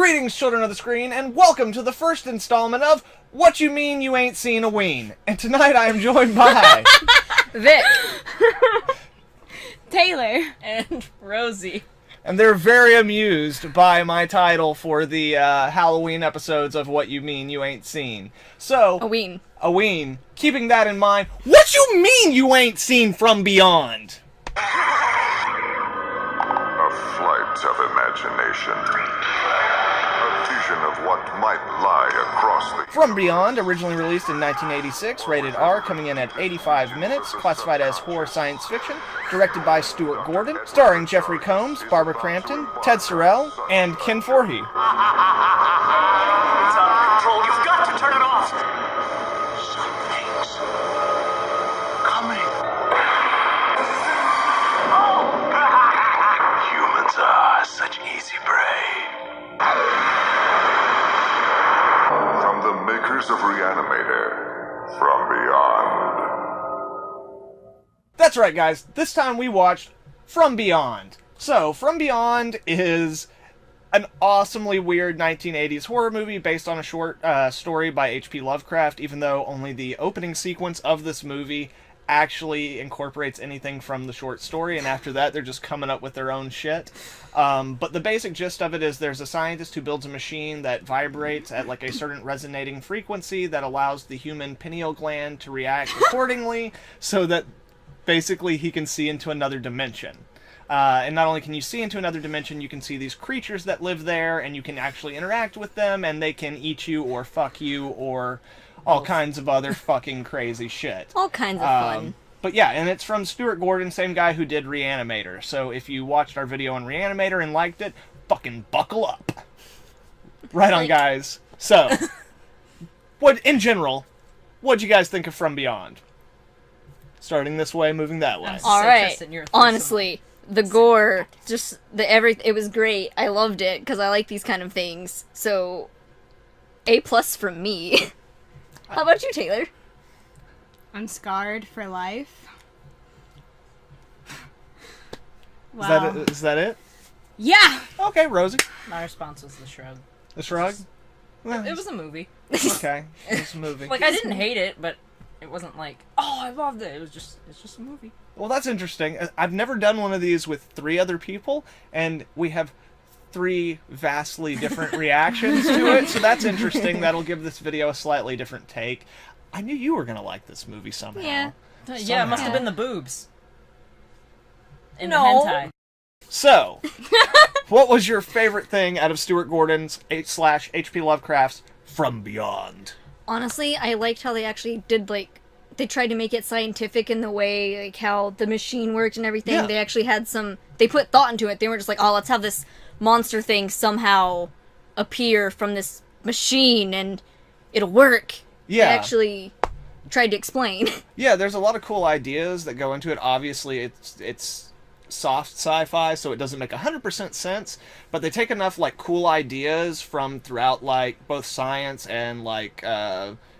Greetings, children of the screen, and welcome to the first installment of What You Mean You Ain't Seen a Ween. And tonight I am joined by... Vic. Taylor. And Rosie. And they're very amused by my title for the Halloween episodes of What You Mean You Ain't Seen. So... A ween. A ween. Keeping that in mind, what you mean you ain't seen From Beyond? A flight of imagination. A vision of what might lie across the... From Beyond, originally released in 1986, rated R, coming in at 85 minutes, classified as horror science fiction, directed by Stuart Gordon, starring Jeffrey Combs, Barbara Crampton, Ted Sorrell, and Ken Forhey. It's out of control. You've got to turn it off. Something's coming. Humans are such easy prey. From the makers of Reanimator, From Beyond. That's right, guys. This time we watched From Beyond. So, From Beyond is an awesomely weird 1980s horror movie based on a short story by H.P. Lovecraft, even though only the opening sequence of this movie actually incorporates anything from the short story, and after that they're just coming up with their own shit. But the basic gist of it is there's a scientist who builds a machine that vibrates at like a certain resonating frequency that allows the human pineal gland to react accordingly, so that basically he can see into another dimension. And not only can you see into another dimension, you can see these creatures that live there, and you can actually interact with them, and they can eat you or fuck you or all kinds of other fucking crazy shit. All kinds of fun. But yeah, and it's from Stuart Gordon, same guy who did Reanimator. So if you watched our video on Reanimator and liked it, fucking buckle up. Right on, guys. So, in general, what'd you guys think of From Beyond? Starting this way, moving that way. All right. Honestly, the gore, just it was great. I loved it because I like these kind of things. So, A+ from me. How about you, Taylor? I'm scarred for life. Wow. Is that it? Yeah! Okay, Rosie. My response was the shrug. The shrug? It was a movie. Okay, it's a movie. Like, I didn't hate it, but it wasn't like, oh, I loved it. It's just a movie. Well, that's interesting. I've never done one of these with 3 other people, and we have 3 vastly different reactions to it, so that's interesting. That'll give this video a slightly different take. I knew you were going to like this movie somehow. Yeah. Yeah, it must have been the boobs. And No. the hentai. So, what was your favorite thing out of Stuart Gordon's / H.P. Lovecraft's From Beyond? Honestly, I liked how they actually did, like, they tried to make it scientific in the way, like, how the machine worked and everything. Yeah. They actually had they put thought into it. They weren't just like, oh, let's have this monster thing somehow appear from this machine and it'll work. Yeah. They actually tried to explain. Yeah, there's a lot of cool ideas that go into it. Obviously, it's soft sci-fi, so it doesn't make 100% sense, but they take enough, like, cool ideas from throughout, like, both science and, like,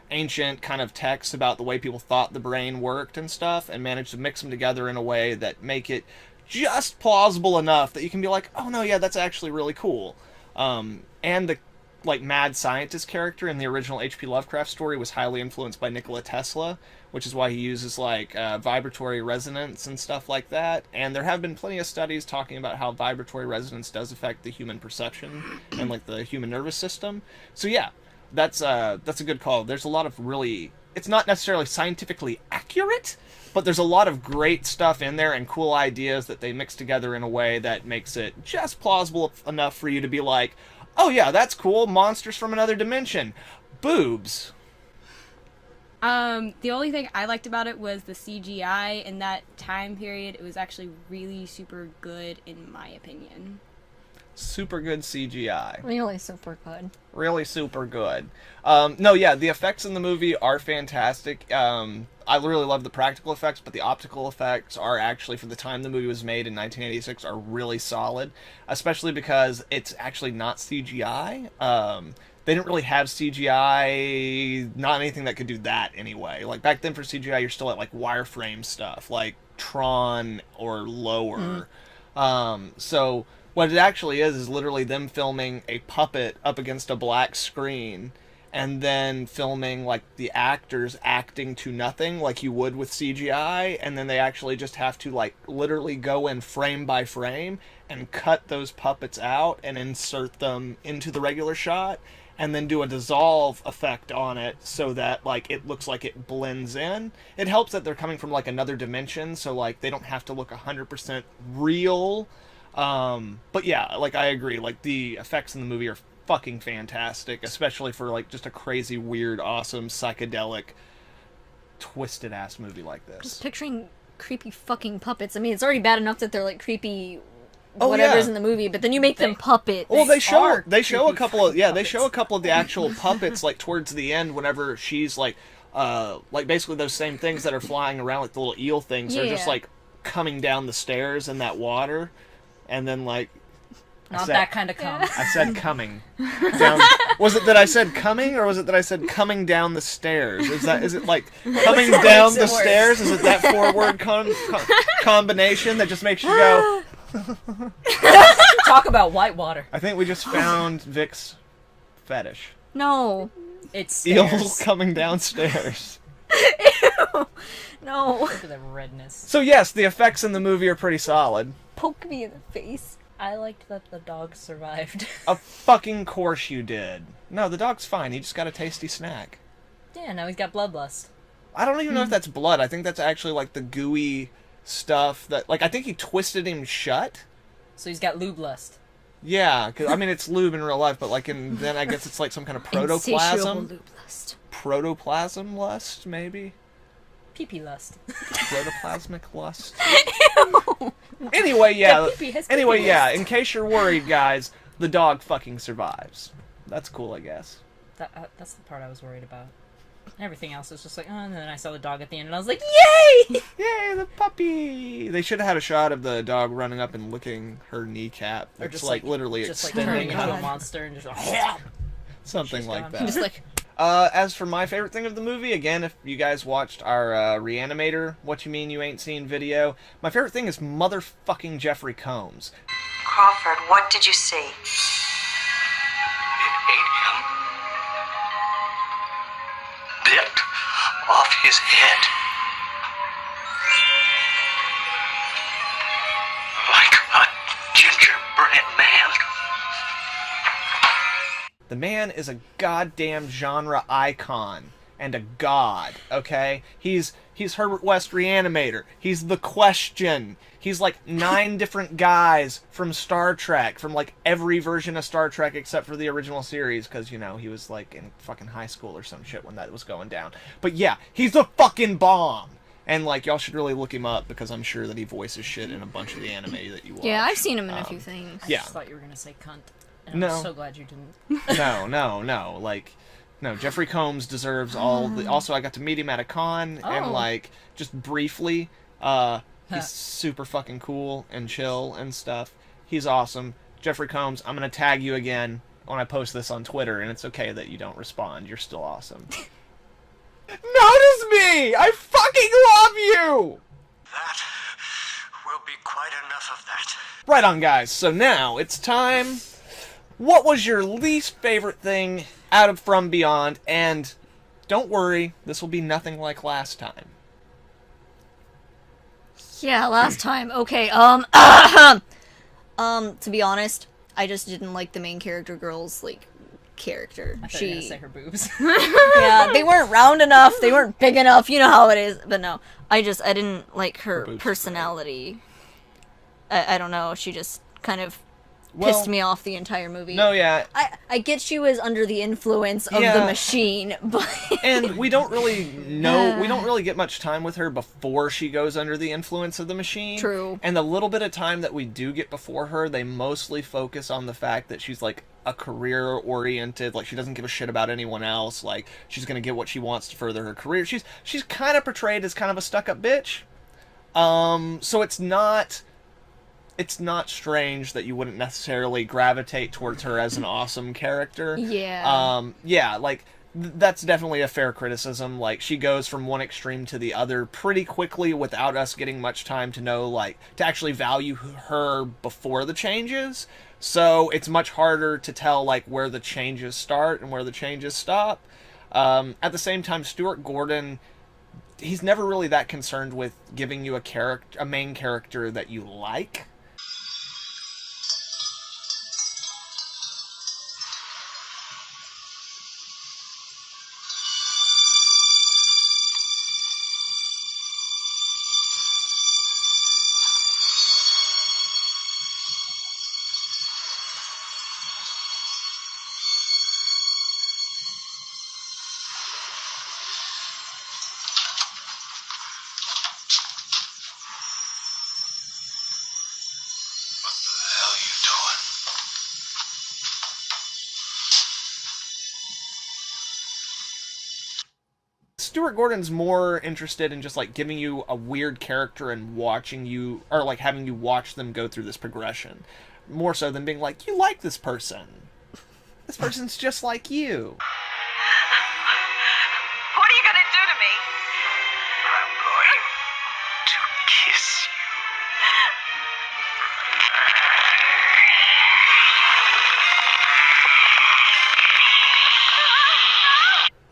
ancient kind of texts about the way people thought the brain worked and stuff, and manage to mix them together in a way that make it just plausible enough that you can be like, oh no, yeah, that's actually really cool. And the, like, mad scientist character in the original H.P. Lovecraft story was highly influenced by Nikola Tesla, which is why he uses, like, vibratory resonance and stuff like that. And there have been plenty of studies talking about how vibratory resonance does affect the human perception and, like, the human nervous system. So yeah, that's a good call. There's a lot of really... It's not necessarily scientifically accurate, but there's a lot of great stuff in there and cool ideas that they mix together in a way that makes it just plausible enough for you to be like, oh yeah, that's cool, monsters from another dimension. Boobs. The only thing I liked about it was the CGI in that time period. It was actually really super good, in my opinion. Super good CGI. Really super good. Really super good. No, yeah, the effects in the movie are fantastic. I really love the practical effects, but the optical effects are actually, for the time the movie was made in 1986, are really solid, especially because it's actually not CGI. They didn't really have CGI, not anything that could do that anyway. Like, back then for CGI, you're still at, like, wireframe stuff, like Tron or lower. So What it actually is literally them filming a puppet up against a black screen and then filming like the actors acting to nothing like you would with CGI, and then they actually just have to like literally go in frame by frame and cut those puppets out and insert them into the regular shot and then do a dissolve effect on it so that like it looks like it blends in. It helps that they're coming from like another dimension, so like they don't have to look 100% real. But yeah, like I agree, like the effects in the movie are fucking fantastic, especially for like just a crazy, weird, awesome, psychedelic, twisted ass movie like this. Just picturing creepy fucking puppets. I mean, it's already bad enough that they're like creepy Oh, whatever's yeah. in the movie, but then you make them puppets. Well, they show a creepy couple of they puppets. show a couple of the actual puppets like towards the end whenever she's like basically those same things that are flying around like the little eel things are just Yeah. like coming down the stairs in that water, and then like Not that kind of cum. I said coming down. Was it that I said coming, or was it that I said coming down the stairs? Is it like coming down the makes it worse. stairs? Is it that four-word combination that just makes you go? Talk about whitewater. I think we just found Vic's fetish. No. It's Eel stairs. coming downstairs. No. Look at the redness. So yes, the effects in the movie are pretty solid. Poke me in the face. I liked that the dog survived. Of fucking course you did. No, the dog's fine. He just got a tasty snack. Yeah, now he's got bloodlust. I don't even know if that's blood. I think that's actually like the gooey stuff that, like, I think he twisted him shut. So he's got lube lust. Yeah, 'cause, I mean, it's lube in real life, but like then I guess it's like some kind of Insatiable protoplasm. lube lust. Protoplasm lust, maybe? Pee-pee lust. Protoplasmic lust. Anyway, yeah. pee-pee has Anyway, pee-pee yeah. lust. In case you're worried, guys, the dog fucking survives. That's cool, I guess. That's the part I was worried about. Everything else was just like, oh, and then I saw the dog at the end, and I was like, yay! Yay, the puppy! They should have had a shot of the dog running up and licking her kneecap. Or It's just like literally just like extending turning into a out. monster and just Something She's like gone. that. Just like, As for my favorite thing of the movie, again, if you guys watched our Reanimator, What You Mean You Ain't Seen video, my favorite thing is motherfucking Jeffrey Combs. Crawford, what did you see? It ate him. Bit off his head. Like a gingerbread man. The man is a goddamn genre icon and a god, okay? He's Herbert West Reanimator. He's The Question. He's like 9 different guys from Star Trek, from like every version of Star Trek except for the original series, because, you know, he was like in fucking high school or some shit when that was going down. But yeah, he's the fucking bomb! And like, y'all should really look him up, because I'm sure that he voices shit in a bunch of the anime that you watch. yeah, I've seen him in a few things. Yeah. I just thought you were gonna say cunt. And No. I'm so glad you didn't. No. Like, no, Jeffrey Combs deserves all the... Also, I got to meet him at a con, and, Oh. like, just briefly, he's super fucking cool and chill and stuff. He's awesome. Jeffrey Combs, I'm gonna tag you again when I post this on Twitter, and it's okay that you don't respond. You're still awesome. Notice me! I fucking love you! That will be quite enough of that. Right on, guys. So now it's time. What was your least favorite thing out of From Beyond? And don't worry, this will be nothing like last time. Yeah, last time. Okay, to be honest, I just didn't like the main character girl's, like, character. I thought you were gonna say her boobs. Yeah, they weren't round enough, they weren't big enough, you know how it is. But no, I didn't like her boobs are personality. I don't know, she just kind of Well, pissed me off the entire movie. No, yeah. I get she was under the influence of Yeah. the machine, but... And we don't really know, we don't really get much time with her before she goes under the influence of the machine. True. And the little bit of time that we do get before her, they mostly focus on the fact that she's like a career-oriented, like she doesn't give a shit about anyone else, like she's gonna get what she wants to further her career. She's kind of portrayed as kind of a stuck-up bitch. So it's not strange that you wouldn't necessarily gravitate towards her as an awesome character. Yeah. Yeah, like, that's definitely a fair criticism. Like, she goes from one extreme to the other pretty quickly without us getting much time to know, like, to actually value her before the changes. So it's much harder to tell, like, where the changes start and where the changes stop. At the same time, Stuart Gordon, he's never really that concerned with giving you a main character that you like. Stuart Gordon's more interested in just like giving you a weird character and watching you, or like having you watch them go through this progression, more so than being like, you like this person. This person's just like you. What are you gonna do to me? I'm going to kiss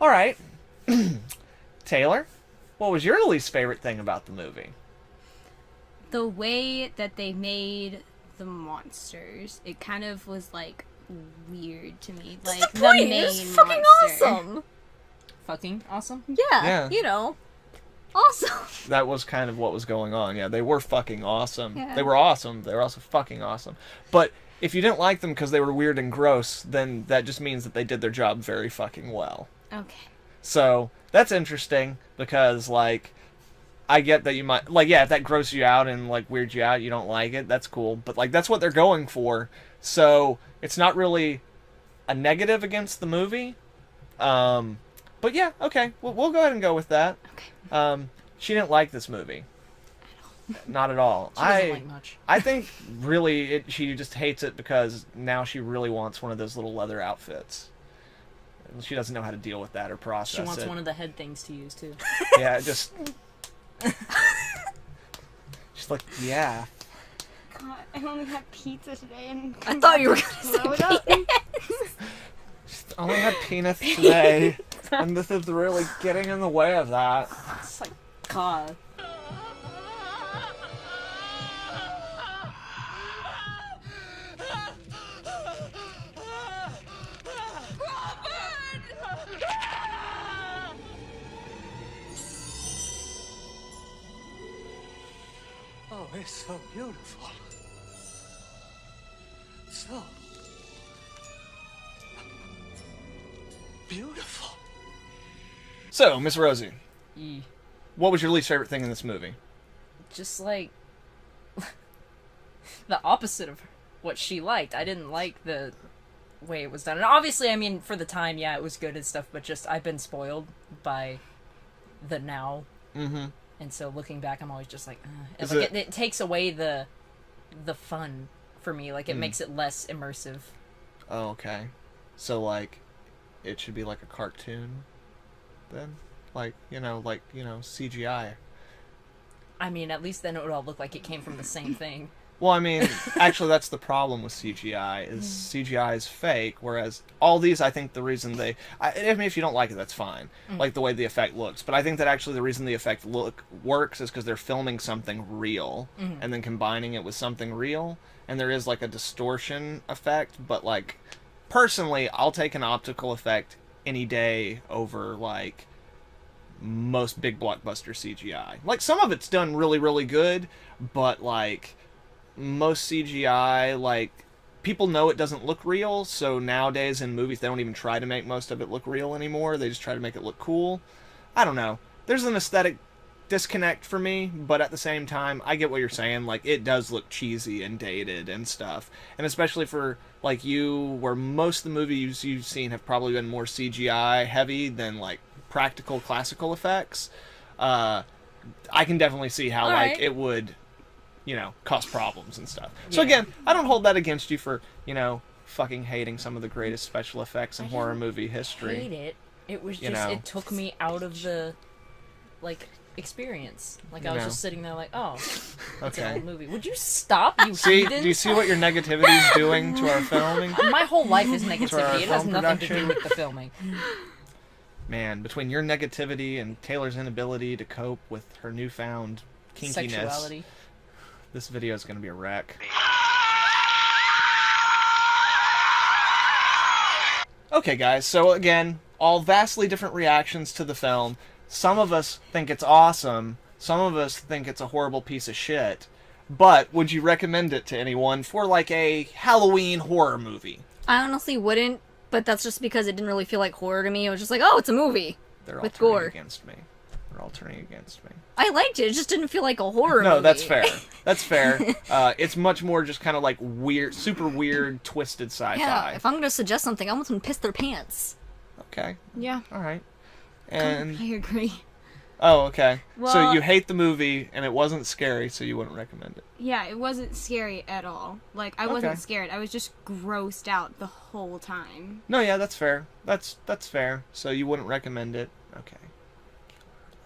you. All right. Taylor, what was your least favorite thing about the movie? The way that they made the monsters, it kind of was like weird to me. Like That's the point. It was fucking awesome. Fucking awesome. Yeah, you know, awesome. That was kind of what was going on. Yeah, they were fucking awesome. Yeah. They were awesome. They were also fucking awesome. But if you didn't like them because they were weird and gross, then that just means that they did their job very fucking well. Okay. So that's interesting because, like, I get that you might, like, yeah, if that grosses you out and, like, weirds you out, you don't like it, that's cool. But, like, that's what they're going for. So it's not really a negative against the movie. But, yeah, okay. We'll go ahead and go with that. Okay. She didn't like this movie. Not at all. She doesn't like much. I think, really, she just hates it because now she really wants one of those little leather outfits. She doesn't know how to deal with that or process She wants it. one of the head things to use, too. Yeah, just... She's like, yeah. God, I only had pizza today, and I thought you were gonna say penis. Just only had penis today, and this is really getting in the way of that. It's like, God. Oh, it's so beautiful. So beautiful. So, Miss Rosie, E. what was your least favorite thing in this movie? Just like the opposite of what she liked. I didn't like the way it was done. And obviously, I mean, for the time, yeah, it was good and stuff, but just I've been spoiled by the now. Mm-hmm. And so looking back, I'm always just like, It takes away the fun for me. Like, it makes it less immersive. Oh, okay. So, like, it should be like a cartoon, then? Like, CGI. I mean, at least then it would all look like it came from the same thing. Well, I mean, actually, that's the problem with CGI, is CGI is fake, whereas all these, I think the reason I mean, if you don't like it, that's fine, like the way the effect looks, but I think that actually the reason the effect works is because they're filming something real, and then combining it with something real, and there is, like, a distortion effect, but, like, personally, I'll take an optical effect any day over, like, most big blockbuster CGI. Like, some of it's done really, really good, but, like, most CGI, like, people know it doesn't look real, so nowadays in movies they don't even try to make most of it look real anymore. They just try to make it look cool. I don't know. There's an aesthetic disconnect for me, but at the same time, I get what you're saying. Like, it does look cheesy and dated and stuff. And especially for, like, you, where most of the movies you've seen have probably been more CGI heavy than, like, practical classical effects. I can definitely see how, like, it would, cause problems and stuff. So again, I don't hold that against you for, fucking hating some of the greatest special effects in horror movie history. Hate it. It was You just know. it took me out of the like experience. Like I was know. just sitting there like, oh, it's an Okay. old movie. Would you stop, you See, heathens? do you see what your negativity is doing to our filming? My whole life is our negativity. It has film nothing to do production? with the filming. Man, between your negativity and Taylor's inability to cope with her newfound kinkiness, Sexuality. this video is going to be a wreck. Okay, guys, so again, all vastly different reactions to the film. Some of us think it's awesome. Some of us think it's a horrible piece of shit. But would you recommend it to anyone for like a Halloween horror movie? I honestly wouldn't, but that's just because it didn't really feel like horror to me. It was just like, oh, it's a movie. They're all With turning gore. against me. They're all turning against me. I liked it. It just didn't feel like a horror No, movie. that's fair. That's fair. It's much more just kind of like weird, super weird, twisted sci-fi. Yeah, if I'm going to suggest something, I want them to piss their pants. Okay. Yeah, All right. And I agree. oh, okay. So Well- you hate the movie and it wasn't scary, so you wouldn't recommend it. Yeah, it wasn't scary at all. Like, I Okay. wasn't scared. I was just grossed out the whole time. No, yeah, that's fair. That's fair. So you wouldn't recommend it. Okay.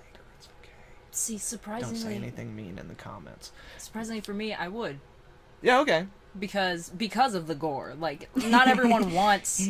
Later, it's okay. See, Don't say surprisingly, anything mean in the comments. surprisingly for me, I would. Yeah, okay. Because of the gore. Like, not everyone wants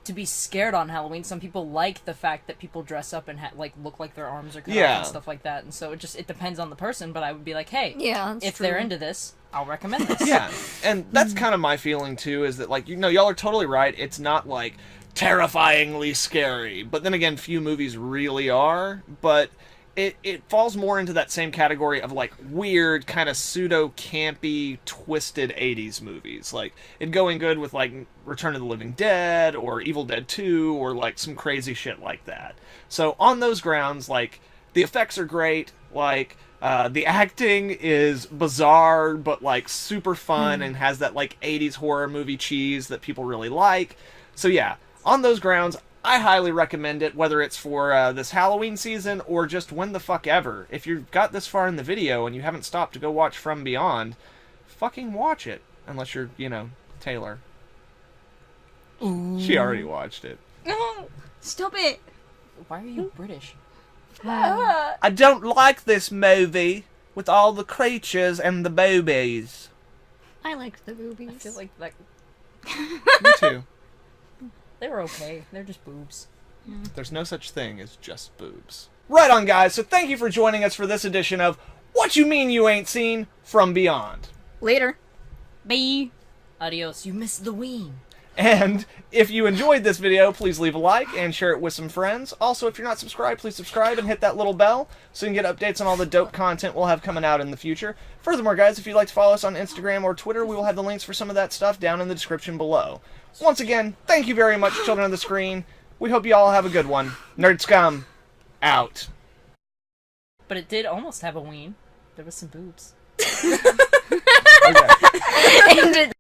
to be scared on Halloween. Some people like the fact that people dress up and like look like their arms are cut Yeah. off and stuff like that. And so it depends on the person. But I would be like, hey, Yeah, that's if true. they're into this, I'll recommend this. Yeah, and that's kind of my feeling too. Is that like y'all are totally right. It's not like terrifyingly scary, but then again, few movies really are. But it falls more into that same category of like weird, kind of pseudo campy, twisted '80s movies. Like it'd go in good with like Return of the Living Dead or Evil Dead 2 or like some crazy shit like that. So on those grounds, like the effects are great. Like the acting is bizarre, but like super fun and has that like 80s horror movie cheese that people really like. So yeah, on those grounds, I highly recommend it, whether it's for this Halloween season or just when the fuck ever. If you've got this far in the video and you haven't stopped to go watch From Beyond, fucking watch it. Unless you're, Taylor. She already watched it. No! Stop it! Why are you British? I don't like this movie with all the creatures and the boobies. I liked the movies. I feel like that Me too. they were okay. They're just boobs. There's no such thing as just boobs. Right on, guys. So thank you for joining us for this edition of What You Mean You Ain't Seen From Beyond. Later. Bye! Adios. You missed the ween. And if you enjoyed this video, please leave a like and share it with some friends. Also, if you're not subscribed, please subscribe and hit that little bell so you can get updates on all the dope content we'll have coming out in the future. Furthermore, guys, if you'd like to follow us on Instagram or Twitter, we will have the links for some of that stuff down in the description below. Once again, thank you very much, children of the screen. We hope you all have a good one. Nerd Scum, out. But it did almost have a ween. There was some boobs. Okay. And it